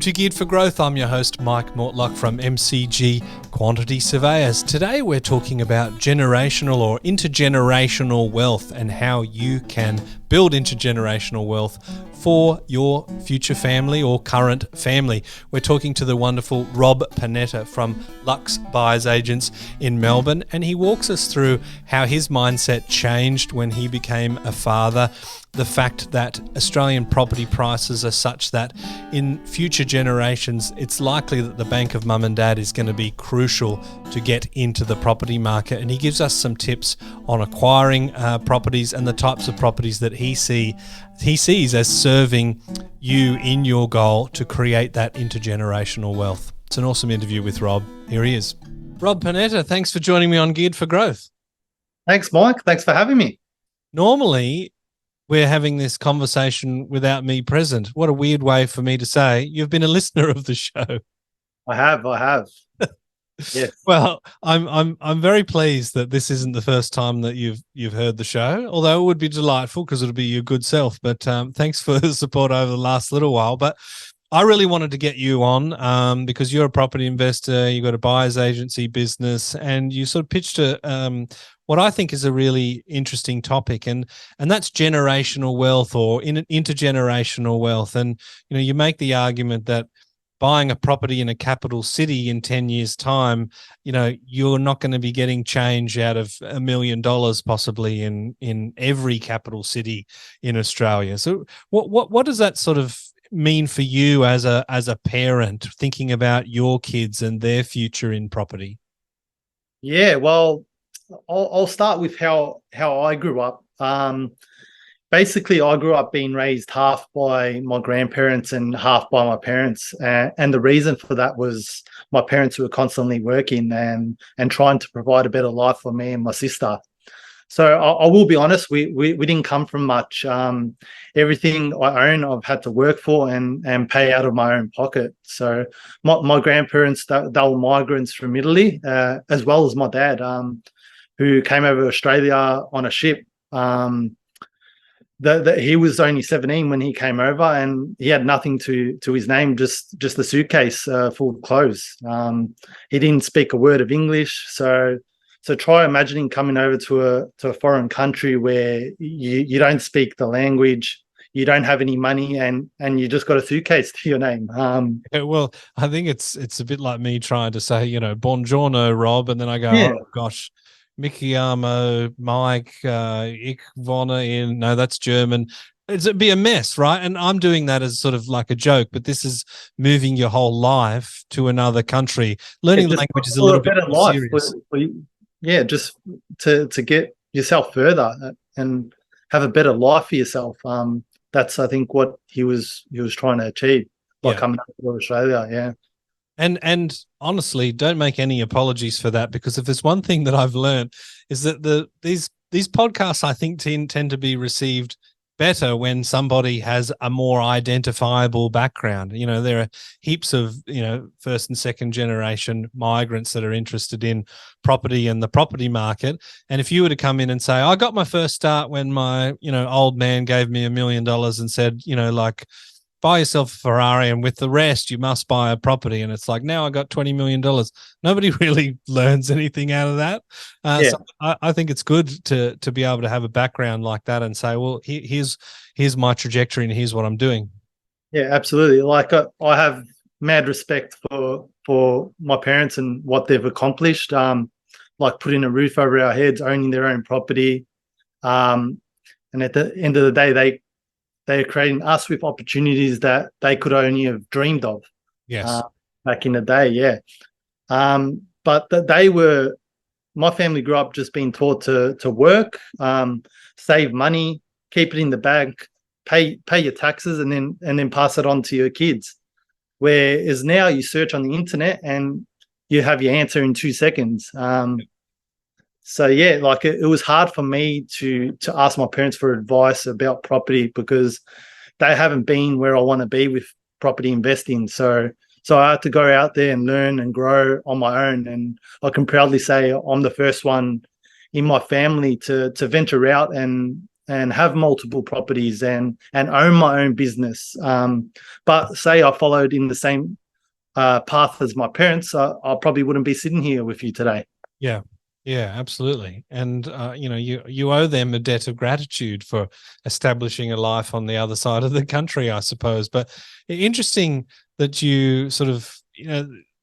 to Geared for Growth. I'm your host, Mike Mortlock from MCG Quantity Surveyors. Today we're talking about generational or intergenerational wealth and how you can build intergenerational wealth for your future family or current family. We're talking to the wonderful Rob Panetta from Lux Buyers Agents in Melbourne, and he walks us through how his mindset changed when he became a father. The fact that Australian property prices are such that in future generations, it's likely that the bank of mum and dad is going to be crucial to get into the property market. And he gives us some tips on acquiring properties and the types of properties that he sees as serving you in your goal to create that intergenerational wealth. It's an awesome interview with Rob. Here he is. Rob Panetta, thanks for joining me on Geared for Growth. Thanks, Mike. Thanks for having me. Normally, we're having this conversation without me present. What a weird way for me to say you've been a listener of the show. I have. Yes. Well, I'm very pleased that this isn't the first time that you've heard the show, although it would be delightful because it'll be your good self. But thanks for the support over the last little while. But I really wanted to get you on because you're a property investor, you've got a buyer's agency business, and you sort of pitched what I think is a really interesting topic, and that's generational wealth or intergenerational wealth. And you make the argument that buying a property in a capital city in 10 years' time, you're not going to be getting change out of $1 million possibly in every capital city in Australia. So what does that sort of mean for you as a parent thinking about your kids and their future in property? Yeah, well, I'll start with how I grew up. Basically, I grew up being raised half by my grandparents and half by my parents. And the reason for that was my parents were constantly working and trying to provide a better life for me and my sister. So I will be honest, we didn't come from much. Everything I own, I've had to work for and pay out of my own pocket. So my grandparents, they were migrants from Italy, as well as my dad, who came over to Australia on a ship. He was only 17 when he came over, and he had nothing to his name, just a suitcase full of clothes. He didn't speak a word of English, so try imagining coming over to a foreign country where you don't speak the language, you don't have any money, and you just got a suitcase to your name. Well, I think it's a bit like me trying to say, buongiorno, Rob, and then I go, Yeah. oh gosh, Mickey Amo, Mike, Ich wohne in, no, that's German. It'd be a mess, right? And I'm doing that as sort of like a joke, but this is moving your whole life to another country. Learning the language is a little bit more serious. Yeah, just to get yourself further and have a better life for yourself. That's, I think, what he was trying to achieve by coming to Australia. Yeah. And honestly, don't make any apologies for that, because if there's one thing that I've learned is that these podcasts, I think, tend to be received better when somebody has a more identifiable background. There are heaps of, first and second generation migrants that are interested in property and the property market. And if you were to come in and say, I got my first start when my, old man gave me $1 million and said, buy yourself a Ferrari, and with the rest, you must buy a property. And it's like, now I got $20 million. Nobody really learns anything out of that. So I think it's good to be able to have a background like that and say, well, here's my trajectory and here's what I'm doing. Yeah, absolutely. Like I have mad respect for my parents and what they've accomplished, like putting a roof over our heads, owning their own property. And at the end of the day, they're creating us with opportunities that they could only have dreamed of. Yes. Back in the day, yeah. But my family grew up just being taught to work, save money, keep it in the bank, pay your taxes, and then pass it on to your kids. Whereas now you search on the internet and you have your answer in 2 seconds. So yeah, like it was hard for me to ask my parents for advice about property because they haven't been where I want to be with property investing. So I had to go out there and learn and grow on my own. And I can proudly say I'm the first one in my family to venture out and and have multiple properties and own my own business. But say I followed in the same path as my parents, I probably wouldn't be sitting here with you today. Yeah. Yeah, absolutely. And you owe them a debt of gratitude for establishing a life on the other side of the country, I suppose. But interesting that you sort of,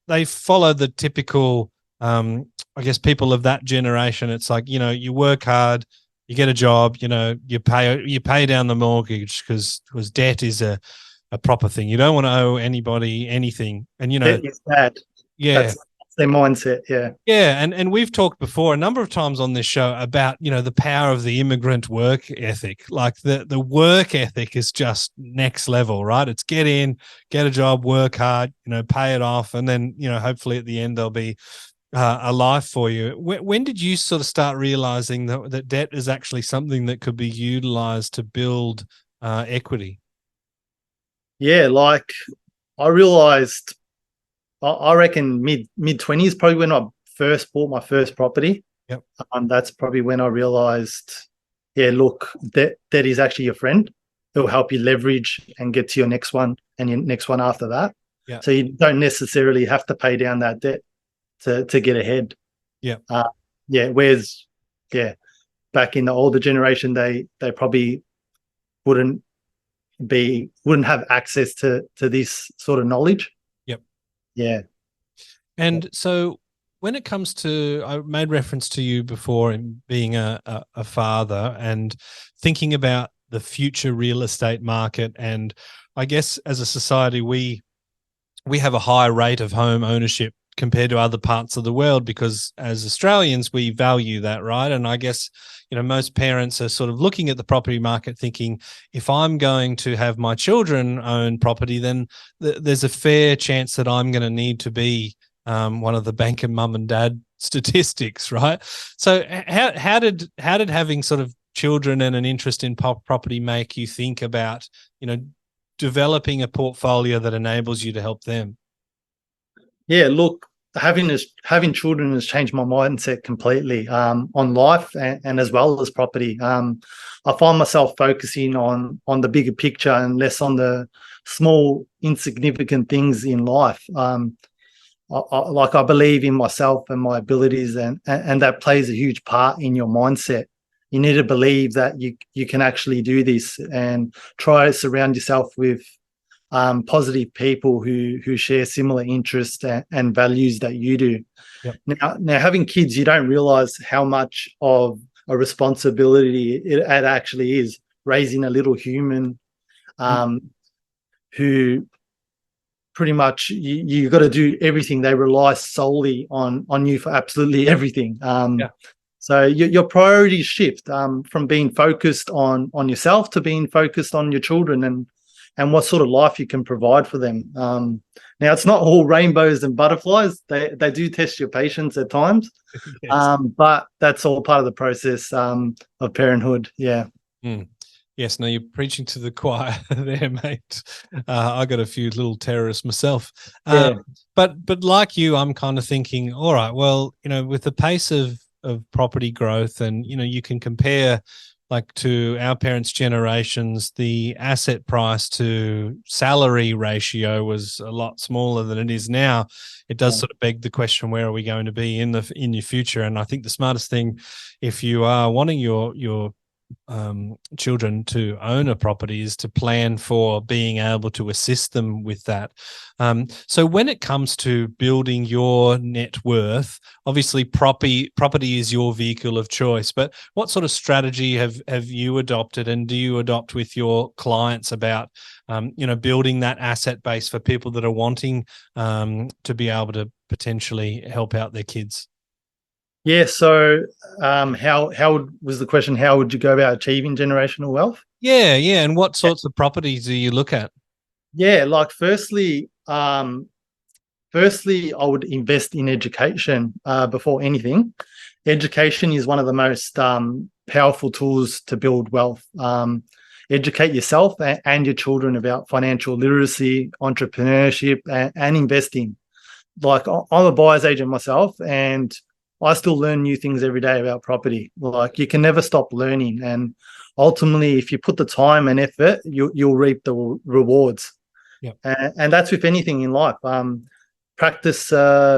they follow the typical, I guess, people of that generation. It's like, you work hard, you get a job, you pay down the mortgage because debt is a proper thing. You don't want to owe anybody anything. And It is bad. yeah. That's their mindset. Yeah. Yeah, and we've talked before a number of times on this show about, the power of the immigrant work ethic. Like the work ethic is just next level, right? It's get in, get a job, work hard, pay it off, and then, hopefully at the end there'll be a life for you. When did you sort of start realizing that debt is actually something that could be utilized to build equity? Yeah, like I realized, I reckon mid-20s probably when I first bought my first property. Yep. That's probably when I realized, yeah, look, debt is actually your friend. It will help you leverage and get to your next one and your next one after that. Yeah. So you don't necessarily have to pay down that debt to get ahead. Yeah. Whereas, back in the older generation, they probably wouldn't have access to this sort of knowledge. Yep. Yeah. And so when it comes to, I made reference to you before in being a father and thinking about the future real estate market. And I guess as a society, we have a high rate of home ownership compared to other parts of the world because as Australians, we value that, right? And I guess, most parents are sort of looking at the property market thinking, if I'm going to have my children own property, then there's a fair chance that I'm going to need to be one of the banker mum and dad statistics, right? So how did having sort of children and an interest in property make you think about, developing a portfolio that enables you to help them? Yeah, look, having children has changed my mindset completely on life and as well as property. I find myself focusing on the bigger picture and less on the small, insignificant things in life. I believe in myself and my abilities, and that plays a huge part in your mindset. You need to believe that you can actually do this and try to surround yourself with positive people who share similar interests and values that you do. Yep. Now, having kids, you don't realize how much of a responsibility it actually is raising a little human who pretty much you got to do everything. They rely solely on you for absolutely everything. So your priorities shift from being focused on yourself to being focused on your children and what sort of life you can provide for them. Now, it's not all rainbows and butterflies. They do test your patience at times, yes. But that's all part of the process of parenthood. Yeah. Yes, no, you're preaching to the choir there, mate. I got a few little terrorists myself. But like you, I'm kind of thinking, all right, well, with the pace of property growth and, you can compare like to our parents' generations, the asset price to salary ratio was a lot smaller than it is now. It does sort of beg the question, where are we going to be in your future? And I think the smartest thing, if you are wanting your children to own a property, is to plan for being able to assist them with that. So when it comes to building your net worth, obviously property is your vehicle of choice, but what sort of strategy have you adopted, and do you adopt with your clients about building that asset base for people that are wanting to be able to potentially help out their kids? Yeah. So, how was the question? How would you go about achieving generational wealth? Yeah. And what sorts of properties do you look at? Yeah, like firstly, I would invest in education before anything. Education is one of the most powerful tools to build wealth. Educate yourself and your children about financial literacy, entrepreneurship, and investing. Like, I'm a buyer's agent myself, and I still learn new things every day about property. Like, you can never stop learning. And ultimately, if you put the time and effort, you'll reap the rewards. Yep. And that's with anything in life. Practice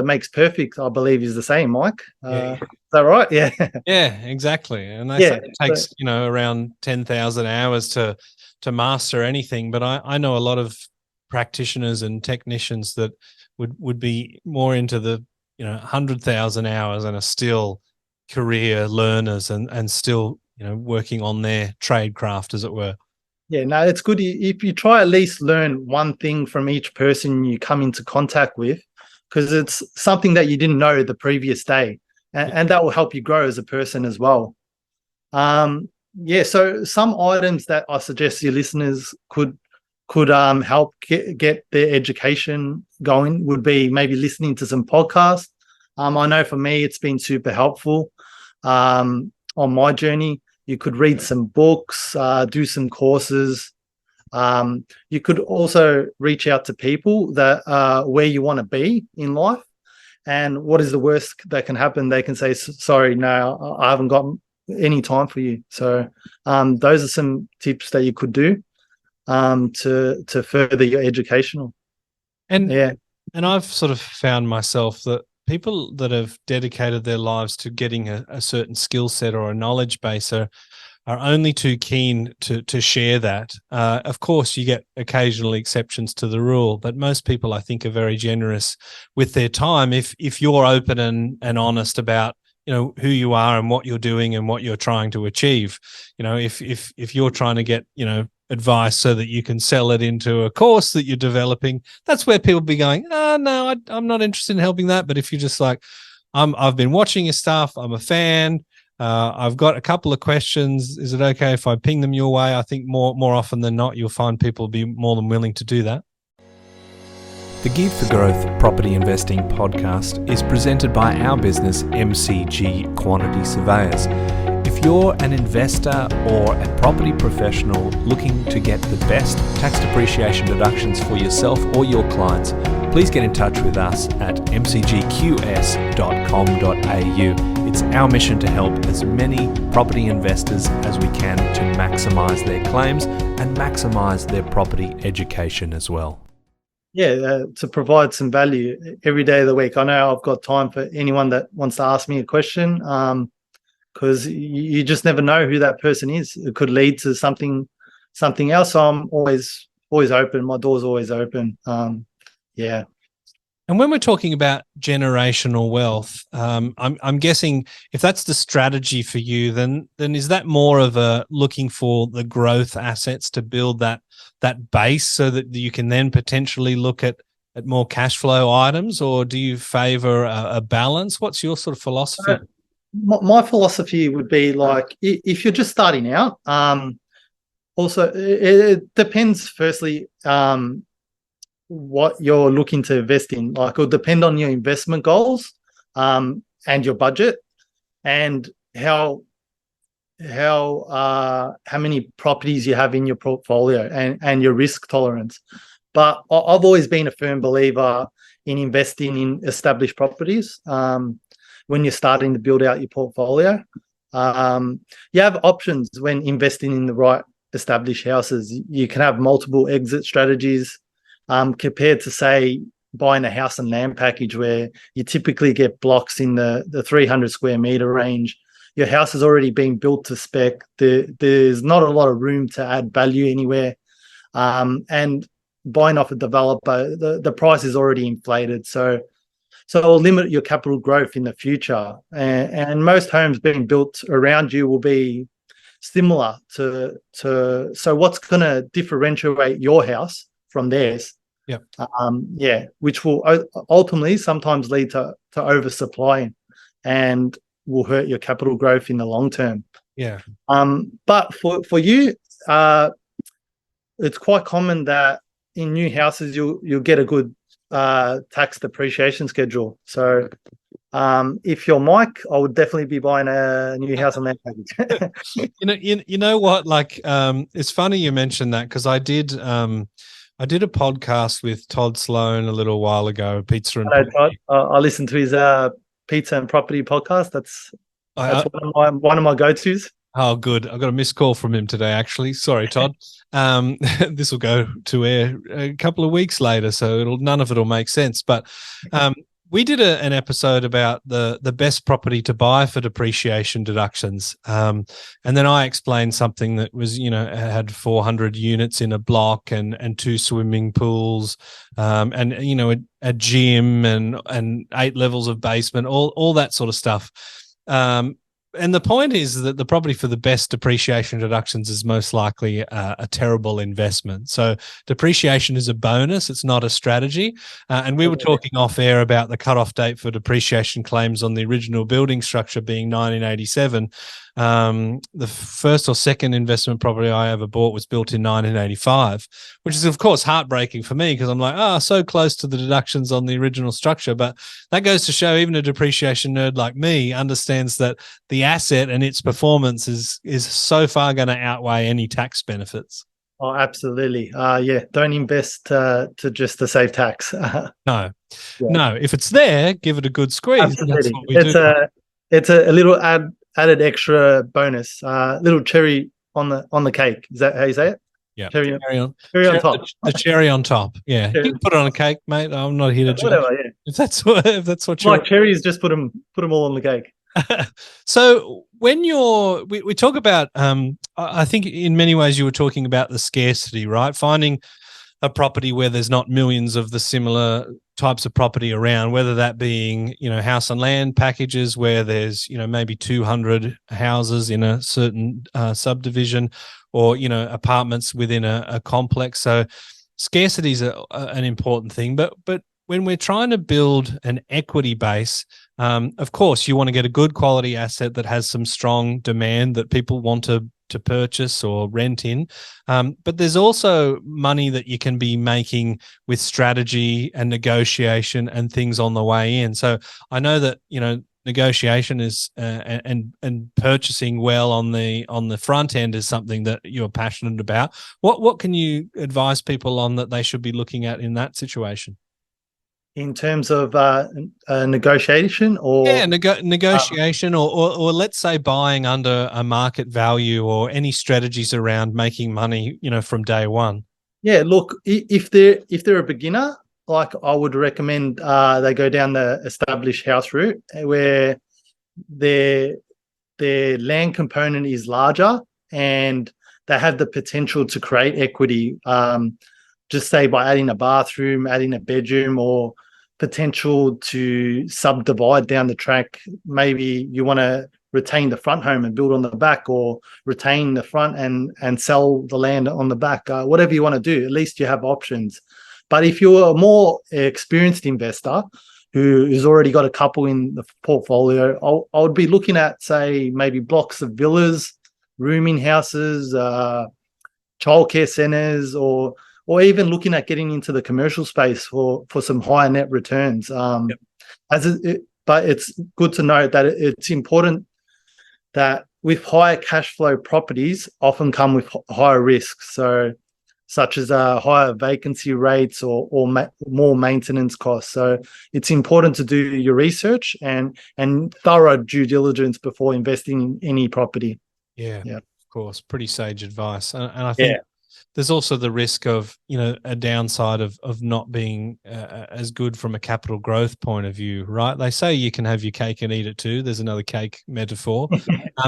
makes perfect, I believe, is the saying, Mike. Yeah. Is that right? Yeah. Yeah, exactly. And they say Yeah. it takes, around 10,000 hours to master anything. But I know a lot of practitioners and technicians that would be more into the, 100,000 hours and are still career learners and still, working on their trade craft, as it were. Yeah, no, it's good if you try at least learn one thing from each person you come into contact with, because it's something that you didn't know the previous day, and that will help you grow as a person as well. Yeah, so some items that I suggest your listeners could help get their education going would be maybe listening to some podcasts. I know for me it's been super helpful on my journey. You could read some books, do some courses. You could also reach out to people that where you want to be in life, and what is the worst that can happen? They can say, "Sorry, no, I haven't got any time for you." So those are some tips that you could do to further your educational. And yeah, and I've sort of found myself that people that have dedicated their lives to getting a certain skill set or a knowledge base are only too keen to share that. Of course, you get occasional exceptions to the rule, but most people, I think, are very generous with their time if you're open and honest about who you are and what you're doing and what you're trying to achieve. If you're trying to get advice so that you can sell it into a course that you're developing, that's where people be going, oh, no, I'm not interested in helping that. But if you're just like, I've been watching your stuff, I'm a fan, I've got a couple of questions, is it okay if I ping them your way? I think more often than not, you'll find people be more than willing to do that. The Geared for Growth Property Investing podcast is presented by our business, MCG Quantity Surveyors. If you're an investor or a property professional looking to get the best tax depreciation deductions for yourself or your clients, please get in touch with us at mcgqs.com.au. It's our mission to help as many property investors as we can to maximise their claims and maximise their property education as well. Yeah, to provide some value every day of the week. I know I've got time for anyone that wants to ask me a question, because you just never know who that person is. It could lead to something else. So I'm always open. My door's always open. Yeah. And when we're talking about generational wealth, I'm guessing if that's the strategy for you, then is that more of a looking for the growth assets to build that base so that you can then potentially look at more cash flow items, or do you favor a balance? What's your sort of philosophy? My philosophy would be like, if you're just starting out, also it depends firstly what you're looking to invest in. Like, it'll depend on your investment goals and your budget and how many properties you have in your portfolio and your risk tolerance. But I've always been a firm believer in investing in established properties when you're starting to build out your portfolio. You have options when investing in the right established houses. You can have multiple exit strategies compared to, say, buying a house and land package where you typically get blocks in the 300 square meter range. Your house has already been built to spec. There's not a lot of room to add value anywhere. And buying off a developer, the price is already inflated. So it'll limit your capital growth in the future. And most homes being built around you will be similar to so what's going to differentiate your house from theirs? Which will ultimately sometimes lead to oversupplying and will hurt your capital growth in the long term. But for you, it's quite common that in new houses you'll get a good tax depreciation schedule. So if you're Mike, I would definitely be buying a new house on that package. you know what? Like, it's funny you mentioned that, because I did a podcast with Todd Sloan a little while ago, Pizza and Todd. I listened to his Pizza and Property podcast. That's one of my go-tos. Oh, good. I got a missed call from him today, actually. Sorry, Todd. This will go to air a couple of weeks later, so none of it'll make sense. But we did an episode about the best property to buy for depreciation deductions, and then I explained something that was, had 400 units in a block and two swimming pools, and a gym and 8 levels of basement, all that sort of stuff. And the point is that the property for the best depreciation deductions is most likely a terrible investment. So depreciation is a bonus. It's not a strategy. And we were talking off air about the cutoff date for depreciation claims on the original building structure being 1987. The first or second investment property I ever bought was built in 1985, which is, of course, heartbreaking for me because I'm like, so close to the deductions on the original structure. But that goes to show even a depreciation nerd like me understands that the asset and its performance is so far going to outweigh any tax benefits. Oh, absolutely. Don't invest to save tax. No. If it's there, give it a good squeeze. Absolutely. That's what we do. It's a little added extra bonus, little cherry on the cake. Is that how you say it? Yeah, cherry on top. The cherry on top. Yeah, you can put it on a cake, mate. I'm not here to judge. Whatever. Yeah. If that's what you're like cherries, just put them all on the cake. So when we talk about, I think in many ways you were talking about the scarcity, right? Finding a property where there's not millions of the similar types of property around, whether that being, house and land packages where there's, maybe 200 houses in a certain subdivision, or, apartments within a complex. So scarcity is an important thing. But when we're trying to build an equity base, of course, you want to get a good quality asset that has some strong demand that people want to purchase or rent in. But there's also money that you can be making with strategy and negotiation and things on the way in. So I know that, negotiation is and purchasing well on the front end is something that you're passionate about. What can you advise people on that they should be looking at in that situation? In terms of negotiation, or negotiation, or let's say buying under a market value, or any strategies around making money, from day one. Yeah, look, if they're a beginner, like I would recommend they go down the established house route where their land component is larger and they have the potential to create equity. Just say by adding a bathroom, adding a bedroom, or potential to subdivide down the track. Maybe you want to retain the front home and build on the back, or retain the front and sell the land on the back. Whatever you want to do, at least you have options. But if you're a more experienced investor who's already got a couple in the portfolio, I would be looking at, say, maybe blocks of villas, rooming houses, childcare centers, or even looking at getting into the commercial space for some higher net returns. But it's good to note that it's important that with higher cash flow properties often come with higher risks, such as higher vacancy rates or more maintenance costs. So it's important to do your research and thorough due diligence before investing in any property. Yeah. Of course, pretty sage advice. And I think there's also the risk of, a downside of not being as good from a capital growth point of view, right? They say you can have your cake and eat it too. There's another cake metaphor.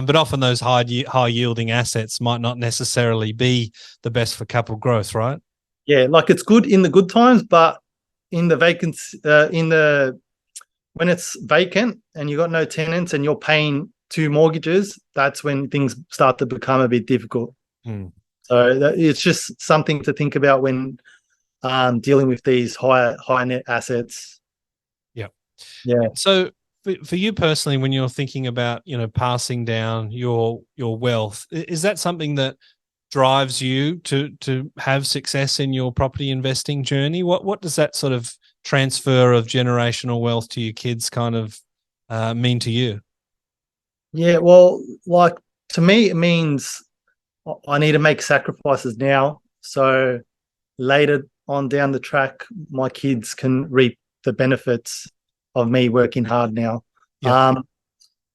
But often those high yielding assets might not necessarily be the best for capital growth, right? Yeah, like it's good in the good times, but in the when it's vacant and you got no tenants and you're paying 2 mortgages, that's when things start to become a bit difficult. So it's just something to think about when dealing with these high net assets. Yeah. So for you personally, when you're thinking about, passing down your wealth, is that something that drives you to have success in your property investing journey? What does that sort of transfer of generational wealth to your kids kind of mean to you? Yeah, well, like to me, it means I need to make sacrifices now, so later on down the track, my kids can reap the benefits of me working hard now.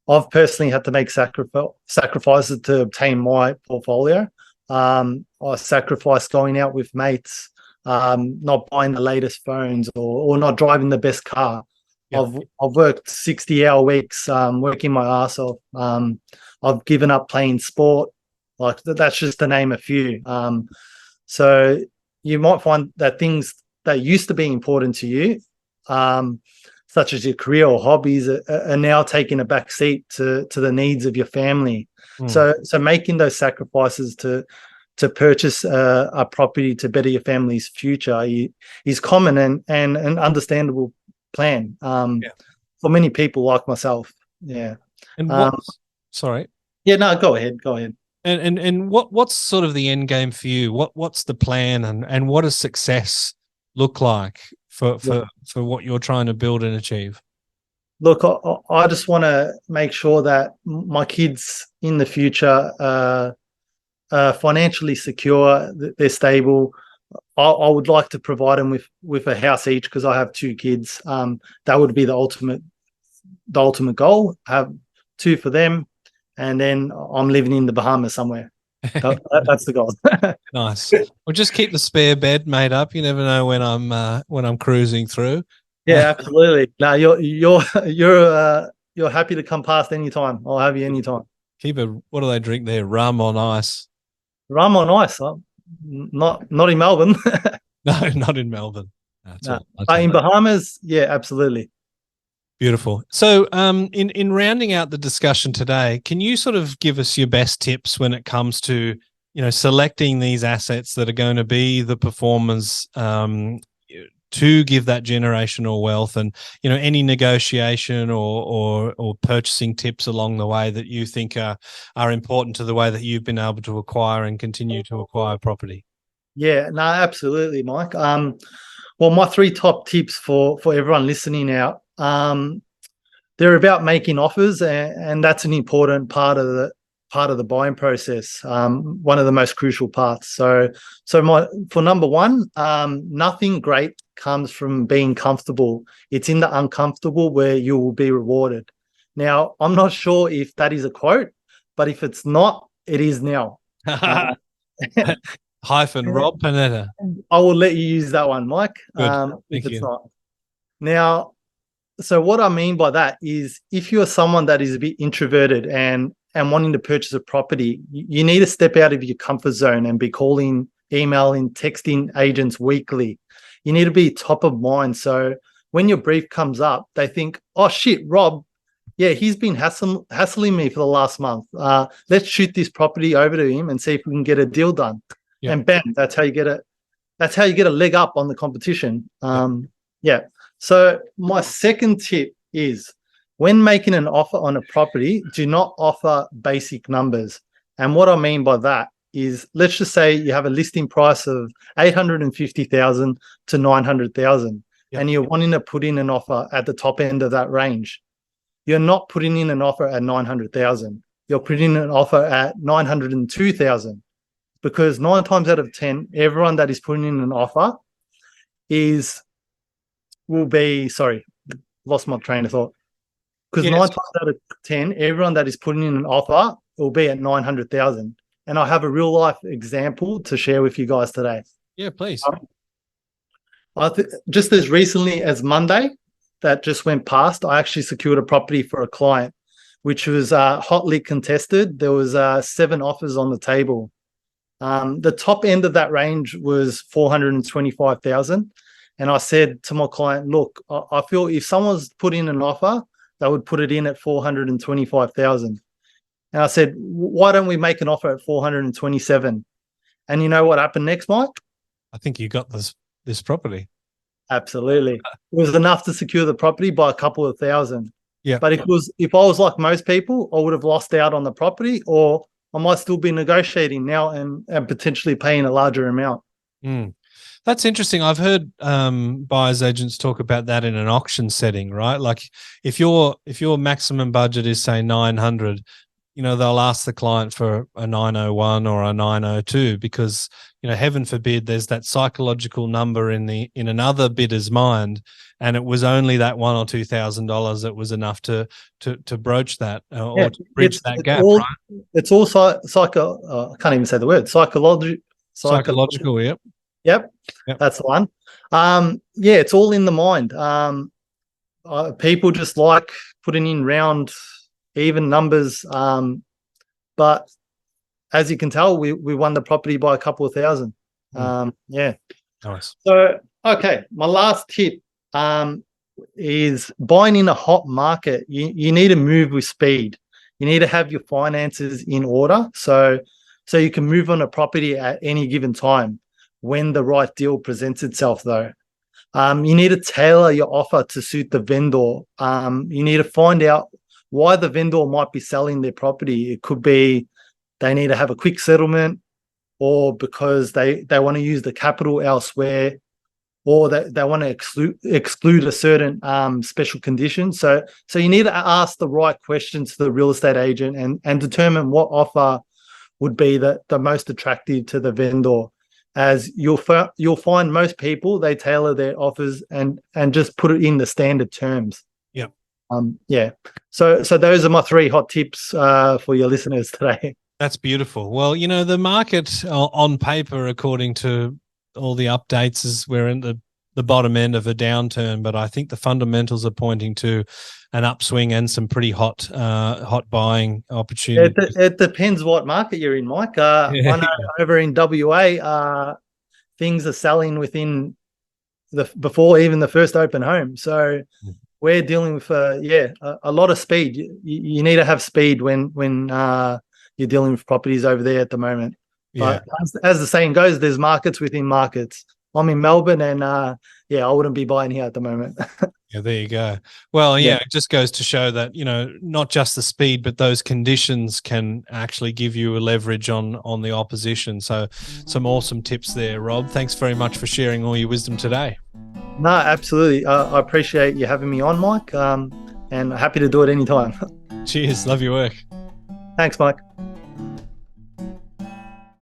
I've personally had to make sacrifices to obtain my portfolio. I sacrificed going out with mates, not buying the latest phones, or not driving the best car. Yeah. I've worked 60-hour weeks, working my ass off. I've given up playing sport. Like that's just to name a few. So you might find that things that used to be important to you, such as your career or hobbies, are now taking a back seat to the needs of your family. So making those sacrifices to purchase a property to better your family's future is common and an understandable plan for many people like myself. Yeah. And sorry. Yeah, no, go ahead. And what's sort of the end game for you? What's the plan, and what does success look like for what you're trying to build and achieve? Look, I just want to make sure that my kids in the future are financially secure, they're stable. I would like to provide them with a house each because I have 2 kids. That would be the ultimate goal. Have 2 for them, and then I'm living in the Bahamas somewhere. That's the goal. Nice. Well, just keep the spare bed made up. You never know when I'm cruising through. Yeah, absolutely. No, you're happy to come past anytime. I'll have you anytime. What do they drink there? Rum on ice. Rum on ice. Huh? Not in Melbourne. No, not in Melbourne. No. In Bahamas, yeah, absolutely. Beautiful. So, in rounding out the discussion today, can you sort of give us your best tips when it comes to, selecting these assets that are going to be the performers to give that generational wealth, and any negotiation or purchasing tips along the way that you think are important to the way that you've been able to acquire and continue to acquire property? Yeah, no, absolutely, Mike. Well, my 3 top tips for everyone listening out. They're about making offers, and that's an important part of the buying process. One of the most crucial parts. So for number 1, nothing great comes from being comfortable. It's in the uncomfortable where you will be rewarded. Now, I'm not sure if that is a quote, but if it's not, it is now. Hyphen Rob Panetta. I will let you use that one, Mike. If it's not. Now, so what I mean by that is if you're someone that is a bit introverted and wanting to purchase a property, you need to step out of your comfort zone and be calling, emailing, texting agents weekly. You need to be top of mind. So when your brief comes up, they think, oh, shit, Rob, yeah, he's been hassling me for the last month. Let's shoot this property over to him and see if we can get a deal done. Yeah. And bam, that's how you get a leg up on the competition. Yeah. So my second tip is when making an offer on a property, do not offer basic numbers. And what I mean by that is, let's just say you have a listing price of 850,000 to 900,000, and you're wanting to put in an offer at the top end of that range. You're not putting in an offer at 900,000. You're putting in an offer at 902,000, because 9 times out of 10, everyone that is putting in an offer lost my train of thought. Because 9 times out of 10, everyone that is putting in an offer will be at 900,000. And I have a real life example to share with you guys today. Yeah, please. Just as recently as Monday, that just went past, I actually secured a property for a client, which was hotly contested. There was 7 offers on the table. The top end of that range was 425,000. And I said to my client, look, I feel if someone's put in an offer, they would put it in at 425,000. And I said, why don't we make an offer at 427? And you know what happened next, Mike? I think you got this property. Absolutely. It was enough to secure the property by a couple of thousand. Yeah. But if I was like most people, I would have lost out on the property, or I might still be negotiating now and potentially paying a larger amount. That's interesting. I've heard buyers agents talk about that in an auction setting, right? Like if your maximum budget is say 900, they'll ask the client for a 901 or a 902 because, heaven forbid there's that psychological number in another bidder's mind, and it was only that $1,000 or $2,000 that was enough to broach that or to bridge that gap, right? It's all I can't even say the word psychological. Yep, that's the one. It's all in the mind. People just like putting in round, even numbers. But as you can tell, we won the property by a couple of thousand. Nice. So, okay, my last tip is buying in a hot market. You need to move with speed. You need to have your finances in order so you can move on a property at any given time when the right deal presents itself, though. You need to tailor your offer to suit the vendor. You need to find out why the vendor might be selling their property. It could be they need to have a quick settlement, or because they want to use the capital elsewhere, or they want to exclude a certain special condition. So you need to ask the right questions to the real estate agent and determine what offer would be the most attractive to the vendor. As you'll find most people, they tailor their offers and just put it in the standard terms. So those are my 3 hot tips for your listeners today. That's beautiful. Well, the market on paper, according to all the updates, is we're in the bottom end of a downturn, but I think the fundamentals are pointing to an upswing and some pretty hot buying opportunities. It depends what market you're in, Mike. I know over in WA, things are selling within before even the first open home. So we're dealing with a lot of speed. You need to have speed when you're dealing with properties over there at the moment. But as the saying goes, there's markets within markets. I'm in Melbourne, and I wouldn't be buying here at the moment. Yeah, there you go. Well, it just goes to show that, not just the speed, but those conditions can actually give you a leverage on the opposition. So some awesome tips there, Rob. Thanks very much for sharing all your wisdom today. No, absolutely. I appreciate you having me on, Mike, and happy to do it anytime. Cheers. Love your work. Thanks, Mike.